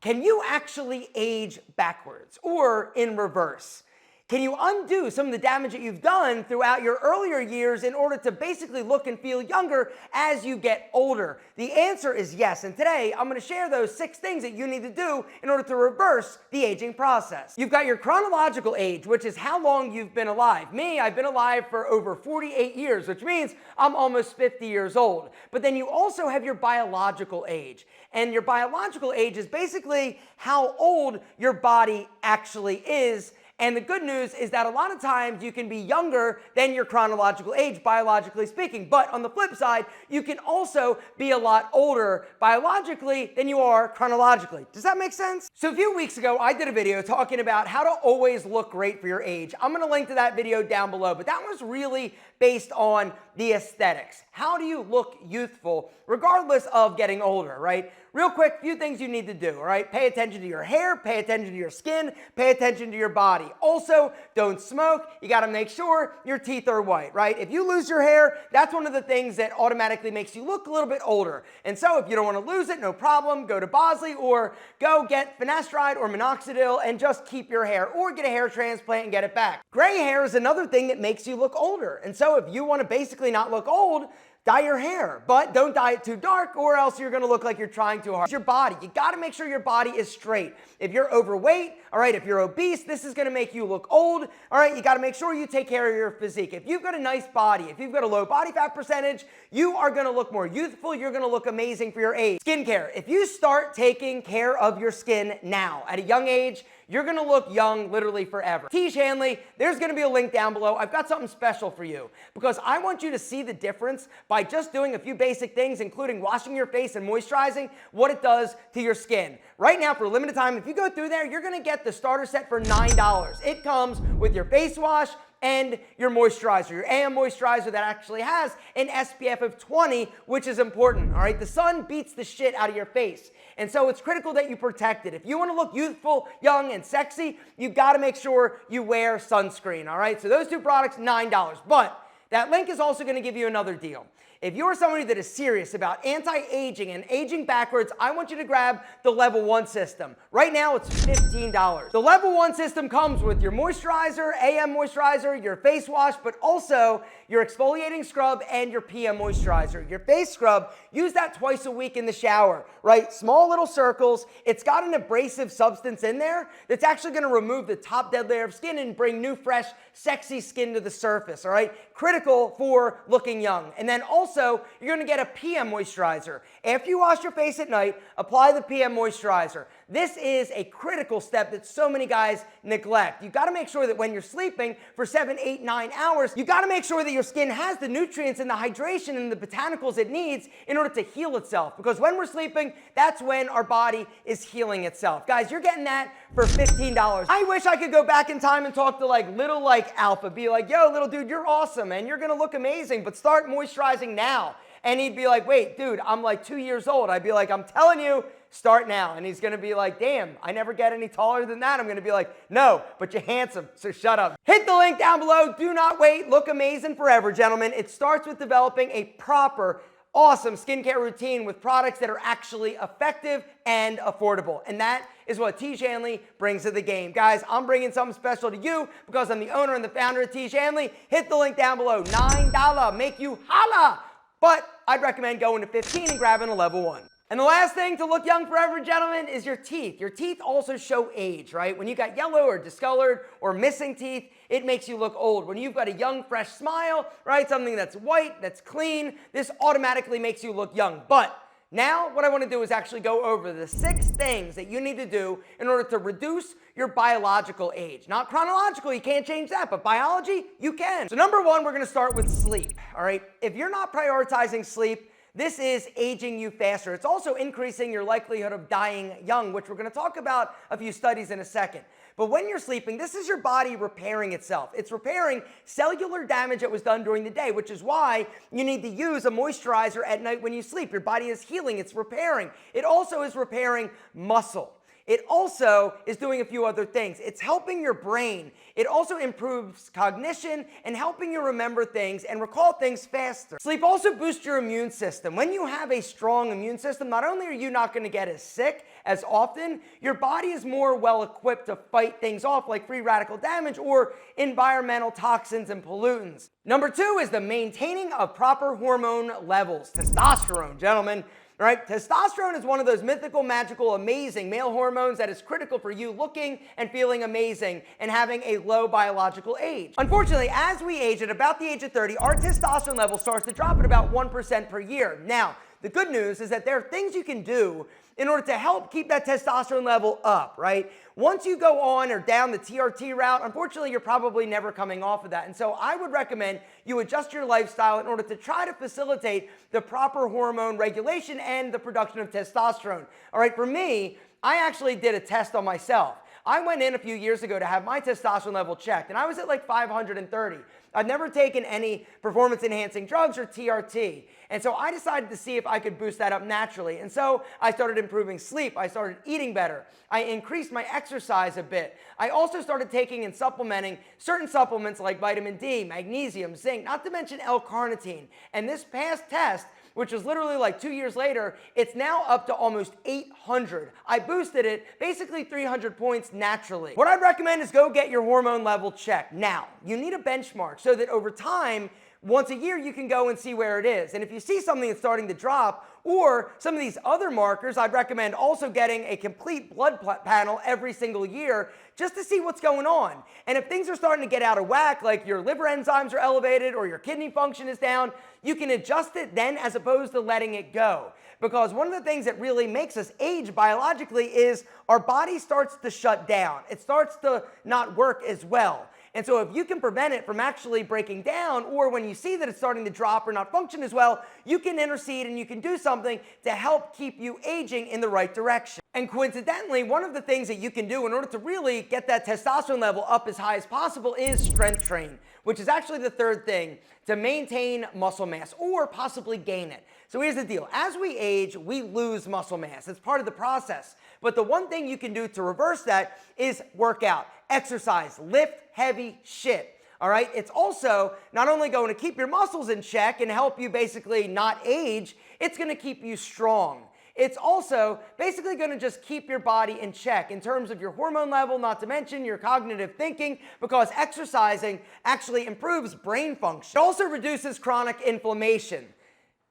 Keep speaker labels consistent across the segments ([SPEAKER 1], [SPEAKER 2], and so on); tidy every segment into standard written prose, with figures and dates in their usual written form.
[SPEAKER 1] Can you actually age backwards or in reverse? Can you undo some of the damage that you've done throughout your earlier years in order to basically look and feel younger as you get older? The answer is yes, and today I'm going to share those 6 things that you need to do in order to reverse the aging process. You've got your chronological age, which is how long you've been alive. Me, I've been alive for over 48 years, which means I'm almost 50 years old. But then you also have your biological age, and your biological age is basically how old your body actually is. And the good news is that a lot of times you can be younger than your chronological age, biologically speaking. But on the flip side, you can also be a lot older biologically than you are chronologically. Does that make sense? So a few weeks ago, I did a video talking about how to always look great for your age. I'm going to link to that video down below, but that was really based on the aesthetics. How do you look youthful regardless of getting older, right? Real quick, few things you need to do, all right? Pay attention to your hair, pay attention to your skin, pay attention to your body. Also, don't smoke. You got to make sure your teeth are white, right? If you lose your hair, that's one of the things that automatically makes you look a little bit older. And so if you don't want to lose it, no problem. Go to Bosley or go get finasteride or minoxidil and just keep your hair, or get a hair transplant and get it back. Gray hair is another thing that makes you look older. And so if you want to basically not look old, dye your hair, but don't dye it too dark or else you're gonna look like you're trying too hard. Your body, you gotta make sure your body is straight. If you're overweight, all right, if you're obese, this is gonna make you look old, all right, you gotta make sure you take care of your physique. If you've got a nice body, if you've got a low body fat percentage, you are gonna look more youthful, you're gonna look amazing for your age. Skincare, if you start taking care of your skin now, at a young age, you're gonna look young literally forever. Tiege Hanley, there's gonna be a link down below. I've got something special for you because I want you to see the difference by just doing a few basic things, including washing your face and moisturizing, what it does to your skin. Right now, for a limited time, if you go through there, you're gonna get the starter set for $9. It comes with your face wash and your moisturizer, your AM moisturizer that actually has an SPF of 20, which is important, all right? The sun beats the shit out of your face, and so it's critical that you protect it. If you wanna look youthful, young, and sexy, you gotta make sure you wear sunscreen, all right? So those 2 products, $9, but that link is also gonna give you another deal. If you're somebody that is serious about anti-aging and aging backwards, I want you to grab the Level 1 system. Right now, it's $15. The Level 1 system comes with your moisturizer, AM moisturizer, your face wash, but also your exfoliating scrub and your PM moisturizer. Your face scrub, use that twice a week in the shower, right? Small little circles. It's got an abrasive substance in there that's actually gonna remove the top dead layer of skin and bring new, fresh, sexy skin to the surface, all right? Critical for looking young. And then also, you're gonna get a PM moisturizer. After you wash your face at night, apply the PM moisturizer. This is a critical step that so many guys neglect. You gotta make sure that when you're sleeping for 7, 8, 9 hours, you gotta make sure that your skin has the nutrients and the hydration and the botanicals it needs in order to heal itself. Because when we're sleeping, that's when our body is healing itself. Guys, you're getting that for $15. I wish I could go back in time and talk to little Alpha, be like, yo, little dude, you're awesome and you're gonna look amazing, but start moisturizing now. And he'd be like, wait, dude, I'm like 2 years old. I'd be like, I'm telling you, start now. And he's gonna be like, damn, I never get any taller than that. I'm gonna be like, no, but you're handsome, so shut up. Hit the link down below. Do not wait. Look amazing forever, gentlemen. It starts with developing a proper, awesome skincare routine with products that are actually effective and affordable. And that is what Tiege Hanley brings to the game. Guys, I'm bringing something special to you because I'm the owner and the founder of Tiege Hanley. Hit the link down below. $9, make you holla. But I'd recommend going to 15 and grabbing a Level 1. And the last thing to look young forever, gentlemen, is your teeth. Your teeth also show age, right? When you got yellow or discolored or missing teeth, it makes you look old. When you've got a young, fresh smile, right? Something that's white, that's clean, this automatically makes you look young. But now what I want to do is actually go over the 6 things that you need to do in order to reduce your biological age. Not chronological, you can't change that, but biology, you can. So number 1, we're going to start with sleep, all right? If you're not prioritizing sleep, this is aging you faster. It's also increasing your likelihood of dying young, which we're going to talk about a few studies in a second. But when you're sleeping, this is your body repairing itself. It's repairing cellular damage that was done during the day, which is why you need to use a moisturizer at night when you sleep. Your body is healing, it's repairing. It also is repairing muscle. It also is doing a few other things. It's helping your brain. It also improves cognition and helping you remember things and recall things faster. Sleep also boosts your immune system. When you have a strong immune system, not only are you not going to get as sick as often, your body is more well equipped to fight things off like free radical damage or environmental toxins and pollutants. Number 2 is the maintaining of proper hormone levels. Testosterone, gentlemen. Right? Testosterone is one of those mythical, magical, amazing male hormones that is critical for you looking and feeling amazing and having a low biological age. Unfortunately, as we age at about the age of 30, our testosterone level starts to drop at about 1% per year. Now, the good news is that there are things you can do in order to help keep that testosterone level up, right? Once you go on or down the TRT route, unfortunately, you're probably never coming off of that. And so I would recommend you adjust your lifestyle in order to try to facilitate the proper hormone regulation and the production of testosterone. All right, for me, I actually did a test on myself. I went in a few years ago to have my testosterone level checked, and I was at like 530. I've never taken any performance-enhancing drugs or TRT. And so I decided to see if I could boost that up naturally. And so I started improving sleep. I started eating better. I increased my exercise a bit. I also started taking and supplementing certain supplements like vitamin D, magnesium, zinc, not to mention L-carnitine. And this past test, which was literally like 2 years later, it's now up to almost 800. I boosted it basically 300 points naturally. What I'd recommend is go get your hormone level checked. Now, you need a benchmark so that over time, once a year, you can go and see where it is. And if you see something that's starting to drop, or some of these other markers, I'd recommend also getting a complete blood panel every single year just to see what's going on. And if things are starting to get out of whack, like your liver enzymes are elevated or your kidney function is down, you can adjust it then as opposed to letting it go. Because one of the things that really makes us age biologically is our body starts to shut down. It starts to not work as well. And so if you can prevent it from actually breaking down, or when you see that it's starting to drop or not function as well, you can intercede and you can do something to help keep you aging in the right direction. And coincidentally, one of the things that you can do in order to really get that testosterone level up as high as possible is strength train, which is actually the third thing to maintain muscle mass or possibly gain it. So here's the deal. As we age, we lose muscle mass. It's part of the process. But the one thing you can do to reverse that is work out, exercise, lift heavy shit. All right? It's also not only going to keep your muscles in check and help you basically not age, it's going to keep you strong. It's also basically going to just keep your body in check in terms of your hormone level, not to mention your cognitive thinking, because exercising actually improves brain function. It also reduces chronic inflammation.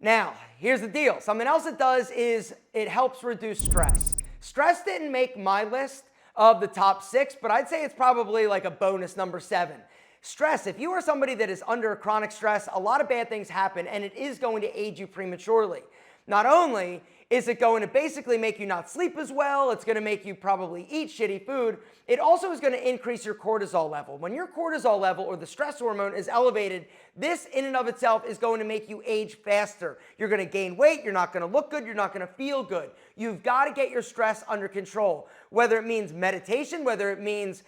[SPEAKER 1] Now, here's the deal. Something else it does is it helps reduce stress. Stress didn't make my list of the top 6, but I'd say it's probably like a bonus number 7. Stress, if you are somebody that is under chronic stress, a lot of bad things happen, and it is going to age you prematurely. Not only is it going to basically make you not sleep as well, it's going to make you probably eat shitty food, it also is going to increase your cortisol level. When your cortisol level or the stress hormone is elevated, this in and of itself is going to make you age faster. You're going to gain weight, you're not going to look good, you're not going to feel good. You've got to get your stress under control, whether it means meditation, whether it means,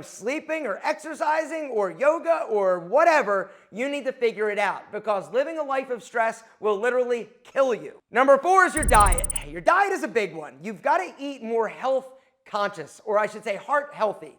[SPEAKER 1] sleeping or exercising or yoga or whatever, you need to figure it out because living a life of stress will literally kill you. Number 4 is your diet. Your diet is a big one. You've got to eat more health conscious, or I should say heart healthy.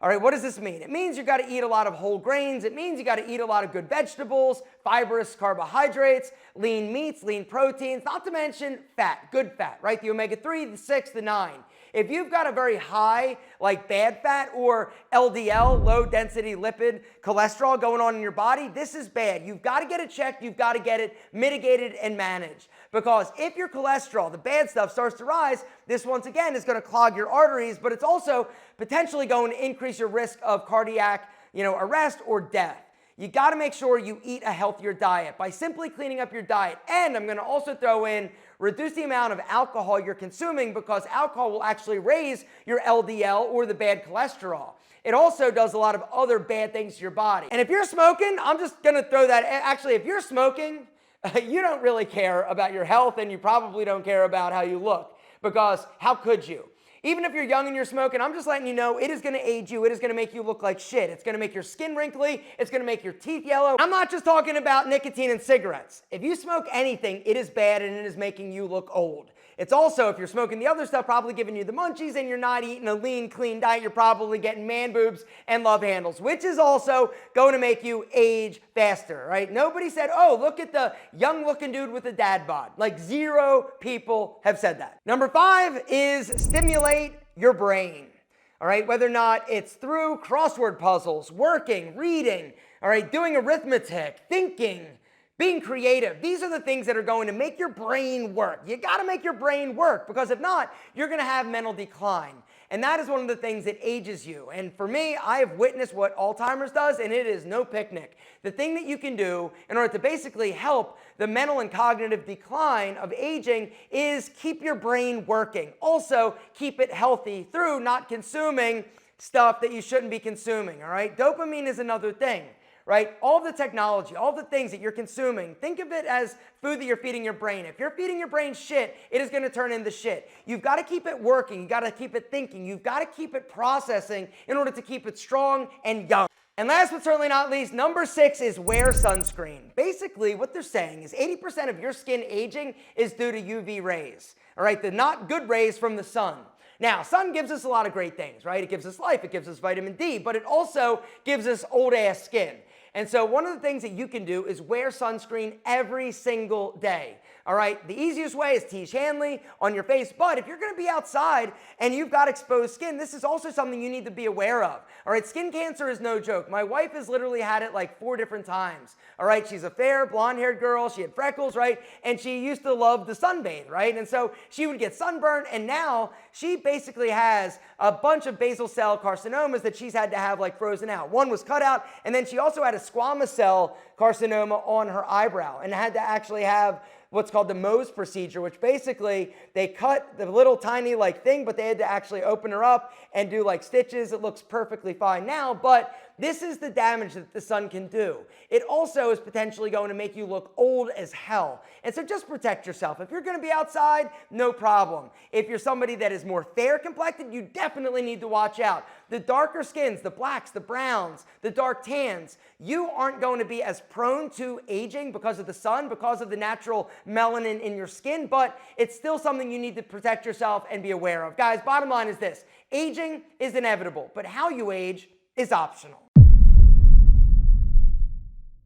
[SPEAKER 1] All right, what does this mean? It means you got to eat a lot of whole grains. It means you got to eat a lot of good vegetables, fibrous carbohydrates, lean meats, lean proteins, not to mention fat, good fat, right? The omega-3, the 6, the 9. If you've got a very high, like bad fat or LDL, low density lipid cholesterol going on in your body, this is bad. You've got to get it checked. You've got to get it mitigated and managed. Because if your cholesterol, the bad stuff, starts to rise, this once again is going to clog your arteries, but it's also potentially going to increase your risk of cardiac, arrest or death. You got to make sure you eat a healthier diet by simply cleaning up your diet. And I'm going to also throw in reduce the amount of alcohol you're consuming because alcohol will actually raise your LDL or the bad cholesterol. It also does a lot of other bad things to your body. And if you're smoking, I'm just going to throw that. Actually, if you're smoking, you don't really care about your health and you probably don't care about how you look because how could you? Even if you're young and you're smoking, I'm just letting you know it is going to age you. It is going to make you look like shit. It's going to make your skin wrinkly. It's going to make your teeth yellow. I'm not just talking about nicotine and cigarettes. If you smoke anything, it is bad and it is making you look old. It's also, if you're smoking the other stuff, probably giving you the munchies, and you're not eating a lean, clean diet, you're probably getting man boobs and love handles, which is also going to make you age faster, right? Nobody said, oh, look at the young looking dude with a dad bod. Like 0 people have said that. Number 5 is stimulate your brain. All right, whether or not it's through crossword puzzles, working, reading, all right, doing arithmetic, thinking, being creative. These are the things that are going to make your brain work. You got to make your brain work, because if not, you're going to have mental decline. And that is one of the things that ages you. And for me, I have witnessed what Alzheimer's does, and it is no picnic. The thing that you can do in order to basically help the mental and cognitive decline of aging is keep your brain working. Also, keep it healthy through not consuming stuff that you shouldn't be consuming, all right? Dopamine is another thing. Right? All the technology, all the things that you're consuming, think of it as food that you're feeding your brain. If you're feeding your brain shit, it is going to turn into shit. You've got to keep it working. You've got to keep it thinking. You've got to keep it processing in order to keep it strong and young. And last but certainly not least, number 6 is wear sunscreen. Basically, what they're saying is 80% of your skin aging is due to UV rays. All right, the not good rays from the sun. Now, sun gives us a lot of great things, right? It gives us life, it gives us vitamin D, but it also gives us old ass skin. And so one of the things that you can do is wear sunscreen every single day. All right, the easiest way is Tiege Hanley on your face, but if you're going to be outside and you've got exposed skin, this is also something you need to be aware of. All right, skin cancer is no joke. My wife has literally had it like 4 different times. All right, she's a fair, blonde-haired girl. She had freckles, right? And she used to love to sunbathe, right? And so she would get sunburned, and now she basically has a bunch of basal cell carcinomas that she's had to have like frozen out. One was cut out, and then she also had a squamous cell carcinoma on her eyebrow and had to actually have what's called the Mohs procedure, which basically they cut the little tiny like thing, but they had to actually open her up and do like stitches. It looks perfectly fine now, but this is the damage that the sun can do. It also is potentially going to make you look old as hell. And so just protect yourself. If you're going to be outside, no problem. If you're somebody that is more fair complected, you definitely need to watch out. The darker skins, the blacks, the browns, the dark tans, you aren't going to be as prone to aging because of the sun, because of the natural melanin in your skin, but it's still something you need to protect yourself and be aware of. Guys, bottom line is this: aging is inevitable, but how you age is optional.